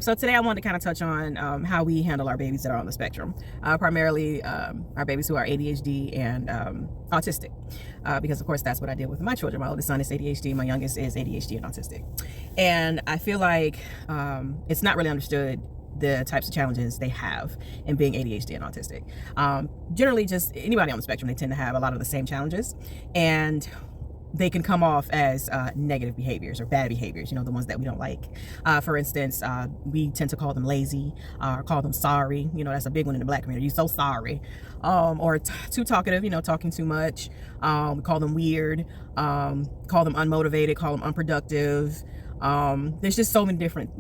So today I wanted to kind of touch on how we handle our babies that are on the spectrum, primarily our babies who are ADHD and autistic, because of course that's what I did with my children. My oldest son is ADHD, my youngest is ADHD and autistic. And I feel like it's not really understood the types of challenges they have in being ADHD and autistic. Generally, just anybody on the spectrum, they tend to have a lot of the same challenges, and they can come off as negative behaviors or bad behaviors, the ones that we don't like. For instance, we tend to call them lazy, or call them sorry. That's a big one in the Black community. You're so sorry. Or too talkative, talking too much. We call them weird, call them unmotivated, call them unproductive. There's just so many different,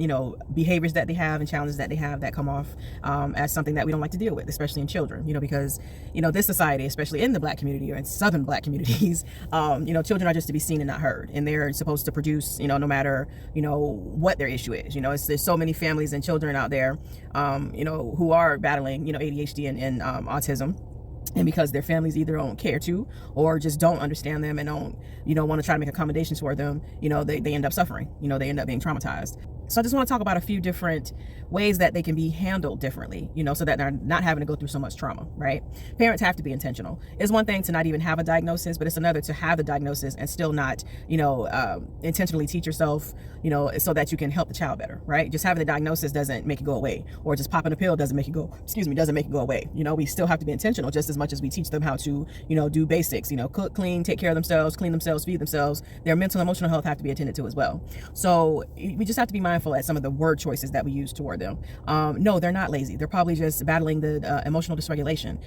behaviors that they have and challenges that they have that come off as something that we don't like to deal with, especially in children, because, this society, especially in the Black community or in Southern Black communities, children are just to be seen and not heard. And they're supposed to produce, no matter, what their issue is. There's so many families and children out there, who are battling, ADHD and autism. And because their families either don't care to or just don't understand them and don't, want to try to make accommodations for them, they end up suffering, they end up being traumatized. So I just want to talk about a few different ways that they can be handled differently, so that they're not having to go through so much trauma, right? Parents have to be intentional. It's one thing to not even have a diagnosis, but it's another to have the diagnosis and still not, intentionally teach yourself, so that you can help the child better, right? Just having the diagnosis doesn't make it go away, or just popping a pill doesn't make it go away. We still have to be intentional just as much as we teach them how to, do basics, cook, clean, take care of themselves, clean themselves, feed themselves. Their mental and emotional health have to be attended to as well. So we just have to be mindful at some of the word choices that we use toward them. No, they're not lazy. They're probably just battling the emotional dysregulation.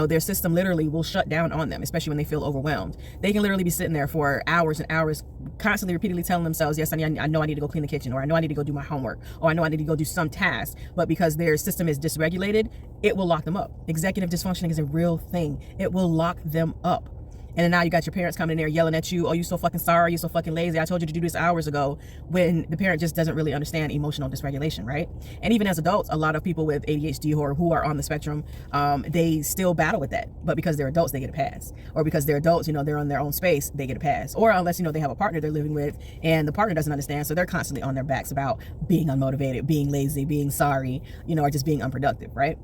Their system literally will shut down on them, especially when they feel overwhelmed. They can literally be sitting there for hours and hours, constantly repeatedly telling themselves, yes, I know I need to go clean the kitchen, or I know I need to go do my homework, or I know I need to go do some task. But because their system is dysregulated, it will lock them up. Executive dysfunctioning is a real thing. It will lock them up. And then now you got your parents coming in there yelling at you, oh, you so fucking sorry, you're so fucking lazy, I told you to do this hours ago, when the parent just doesn't really understand emotional dysregulation, right? And even as adults, a lot of people with ADHD or who are on the spectrum, they still battle with that. But because they're adults, they get a pass. Or because they're adults, they're on their own space, they get a pass. Or unless, they have a partner they're living with and the partner doesn't understand, so they're constantly on their backs about being unmotivated, being lazy, being sorry, or just being unproductive, right?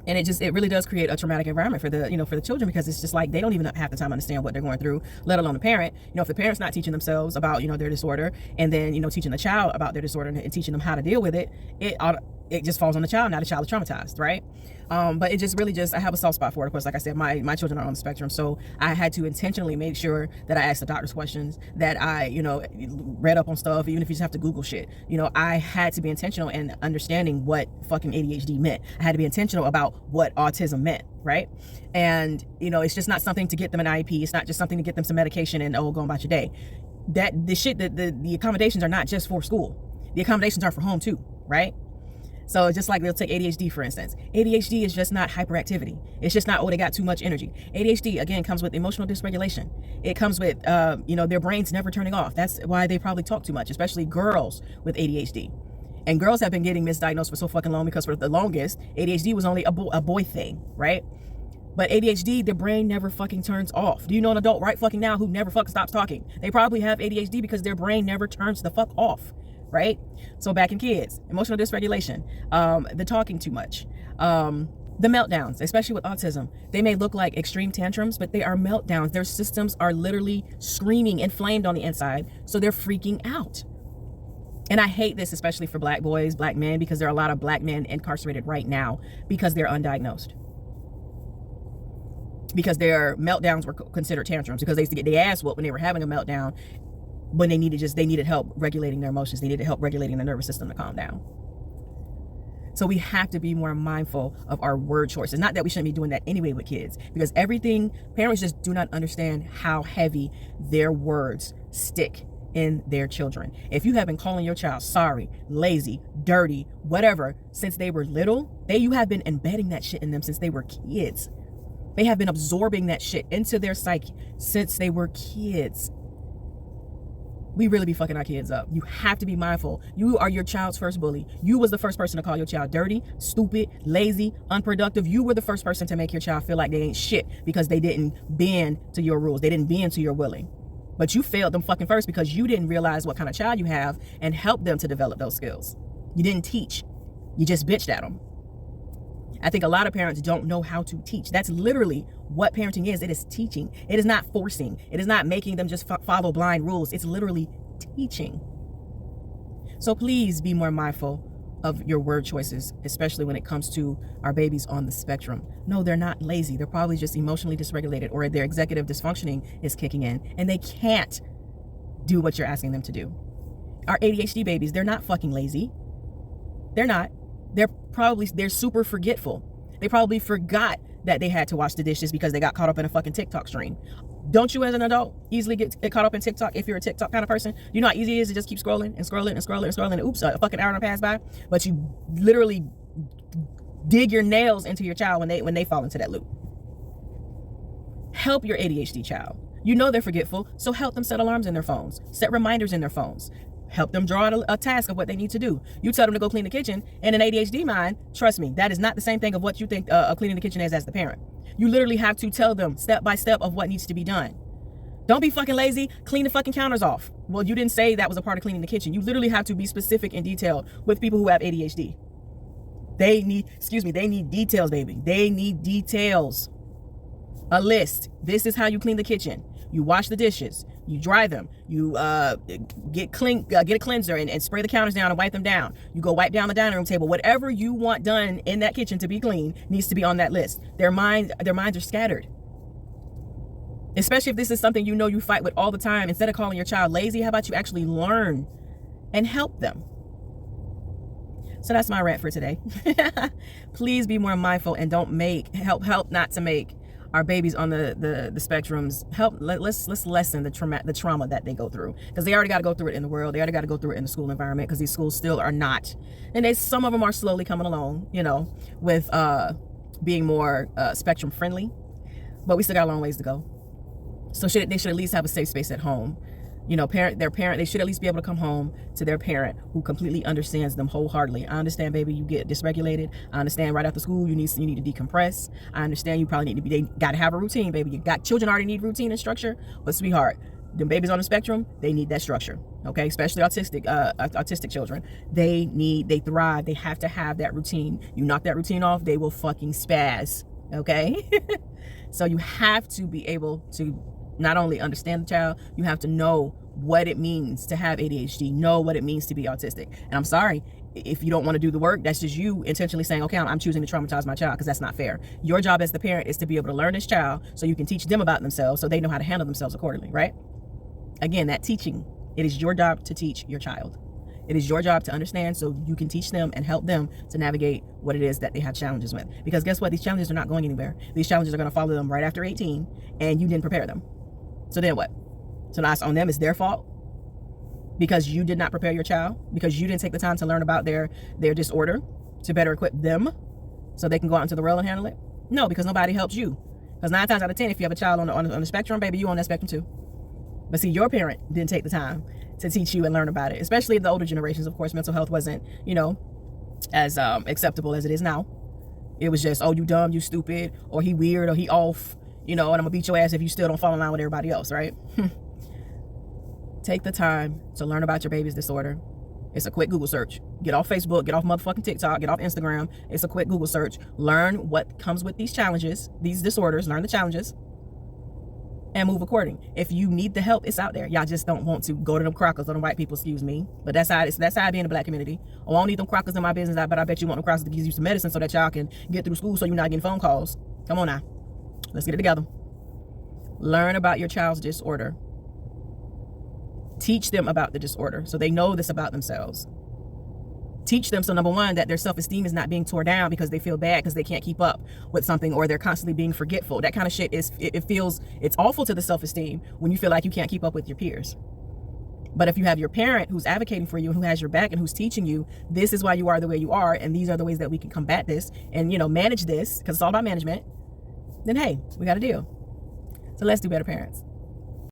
And it really does create a traumatic environment for the children, because it's just like they don't even have the time to understand what they're going through, let alone the parent. If the parent's not teaching themselves about their disorder, and then teaching the child about their disorder and teaching them how to deal with it, it just falls on the child. Now the child is traumatized, right? But it just really I have a soft spot for it. Of course, like I said, my children are on the spectrum, so I had to intentionally make sure that I asked the doctor's questions, that I read up on stuff, even if you just have to Google shit. I had to be intentional in understanding what fucking ADHD meant. I had to be intentional about what autism meant, right? And it's just not something to get them an IEP. It's not just something to get them some medication and go about your day. That the accommodations are not just for school. The accommodations are for home too, right? So just like they'll take ADHD, for instance. ADHD is just not hyperactivity. It's just not, they got too much energy. ADHD, again, comes with emotional dysregulation. It comes with, their brains never turning off. That's why they probably talk too much, especially girls with ADHD. And girls have been getting misdiagnosed for so fucking long, because for the longest, ADHD was only a boy thing, right? But ADHD, the brain never fucking turns off. Do you know an adult right fucking now who never fucking stops talking? They probably have ADHD because their brain never turns the fuck off. Right? So back in kids, emotional dysregulation, the talking too much, the meltdowns, especially with autism. They may look like extreme tantrums, but they are meltdowns. Their systems are literally screaming, inflamed on the inside, so they're freaking out. And I hate this, especially for Black boys, Black men, because there are a lot of Black men incarcerated right now because they're undiagnosed. Because their meltdowns were considered tantrums, because they used to get their ass whooped when they were having a meltdown, when they needed help regulating their emotions. They needed help regulating their nervous system to calm down. So we have to be more mindful of our word choices. Not that we shouldn't be doing that anyway with kids, because parents just do not understand how heavy their words stick in their children. If you have been calling your child sorry, lazy, dirty, whatever, since they were little, you have been embedding that shit in them since they were kids. They have been absorbing that shit into their psyche since they were kids. We really be fucking our kids up. You have to be mindful. You are your child's first bully. You was the first person to call your child dirty, stupid, lazy, unproductive. You were the first person to make your child feel like they ain't shit because they didn't bend to your rules. They didn't bend to your willing. But you failed them fucking first because you didn't realize what kind of child you have and help them to develop those skills. You didn't teach. You just bitched at them. I think a lot of parents don't know how to teach. That's literally what parenting is. It is teaching. It is not forcing. It is not making them just follow blind rules. It's literally teaching. So please be more mindful of your word choices, especially when it comes to our babies on the spectrum. No, they're not lazy. They're probably just emotionally dysregulated, or their executive dysfunctioning is kicking in and they can't do what you're asking them to do. Our ADHD babies, they're not fucking lazy. They're not. They're super forgetful. They probably forgot that they had to wash the dishes because they got caught up in a fucking TikTok stream. Don't you as an adult easily get caught up in TikTok if you're a TikTok kind of person? You know how easy it is to just keep scrolling and scrolling and scrolling and scrolling and oops, a fucking hour and a pass by. But you literally dig your nails into your child when they fall into that loop. Help your ADHD child. You know they're forgetful, so help them set alarms in their phones. Set reminders in their phones. Help them draw out a task of what they need to do. You tell them to go clean the kitchen, and an ADHD mind, trust me, that is not the same thing of what you think cleaning the kitchen is as the parent. You literally have to tell them step by step of what needs to be done. Don't be fucking lazy. Clean the fucking counters off. Well, you didn't say that was a part of cleaning the kitchen. You literally have to be specific and detailed with people who have ADHD. They need details, baby. They need details. A list. This is how you clean the kitchen. You wash the dishes. You dry them. You get a cleanser and spray the counters down and wipe them down. You go wipe down the dining room table. Whatever you want done in that kitchen to be clean needs to be on that list. Their minds are scattered. Especially if this is something you know you fight with all the time. Instead of calling your child lazy, how about you actually learn and help them? So that's my rant for today. Please be more mindful and don't help not to make our babies on the spectrums. Let's lessen the trauma that they go through, because they already got to go through it in the world. They already got to go through it in the school environment, because these schools still are not, and some of them are slowly coming along, with being more spectrum friendly, but we still got a long ways to go. So they should at least have a safe space at home. Their parent, they should at least be able to come home to their parent who completely understands them wholeheartedly. I understand, baby, you get dysregulated. I understand right after school you need to decompress. I understand you probably they got to have a routine, baby. Children already need routine and structure, but sweetheart, the babies on the spectrum, they need that structure. Okay, especially autistic children. They thrive. They have to have that routine. You knock that routine off, they will fucking spaz. Okay, so you have to be able to not only understand the child, you have to know what it means to have ADHD, know what it means to be autistic. And I'm sorry, if you don't want to do the work, that's just you intentionally saying, okay, I'm choosing to traumatize my child, because that's not fair. Your job as the parent is to be able to learn this child so you can teach them about themselves so they know how to handle themselves accordingly, right? Again, that teaching, it is your job to teach your child. It is your job to understand so you can teach them and help them to navigate what it is that they have challenges with. Because guess what? These challenges are not going anywhere. These challenges are going to follow them right after 18, and you didn't prepare them. So then what? So now it's on them. It's their fault because you did not prepare your child, because you didn't take the time to learn about their disorder to better equip them so they can go out into the world and handle it. No, because nobody helps you. Because 9 times out of 10, if you have a child on the spectrum, baby, you on that spectrum too. But see, your parent didn't take the time to teach you and learn about it. Especially in the older generations, of course, mental health wasn't, as acceptable as it is now. It was just, oh, you dumb, you stupid, or he weird, or he off. And I'm gonna beat your ass if you still don't fall in line with everybody else, right? Take the time to learn about your baby's disorder. It's a quick Google search. Get off Facebook, get off motherfucking TikTok, get off Instagram. It's a quick Google search. Learn what comes with these challenges, these disorders, learn the challenges, and move according. If you need the help, it's out there. Y'all just don't want to go to them crackers or them white people, excuse me. But that's how I be in the black community. Oh, I don't need them crackers in my business, but I bet you want them crackers to give you some medicine so that y'all can get through school so you're not getting phone calls. Come on now. Let's get it together. Learn about your child's disorder. Teach them about the disorder so they know this about themselves. Teach them, so number one, that their self-esteem is not being torn down because they feel bad because they can't keep up with something, or they're constantly being forgetful. That kind of shit it's awful to the self-esteem when you feel like you can't keep up with your peers. But if you have your parent who's advocating for you and who has your back and who's teaching you, this is why you are the way you are, and these are the ways that we can combat this and manage this, because it's all about management, then hey, we got a deal. So let's do better, parents.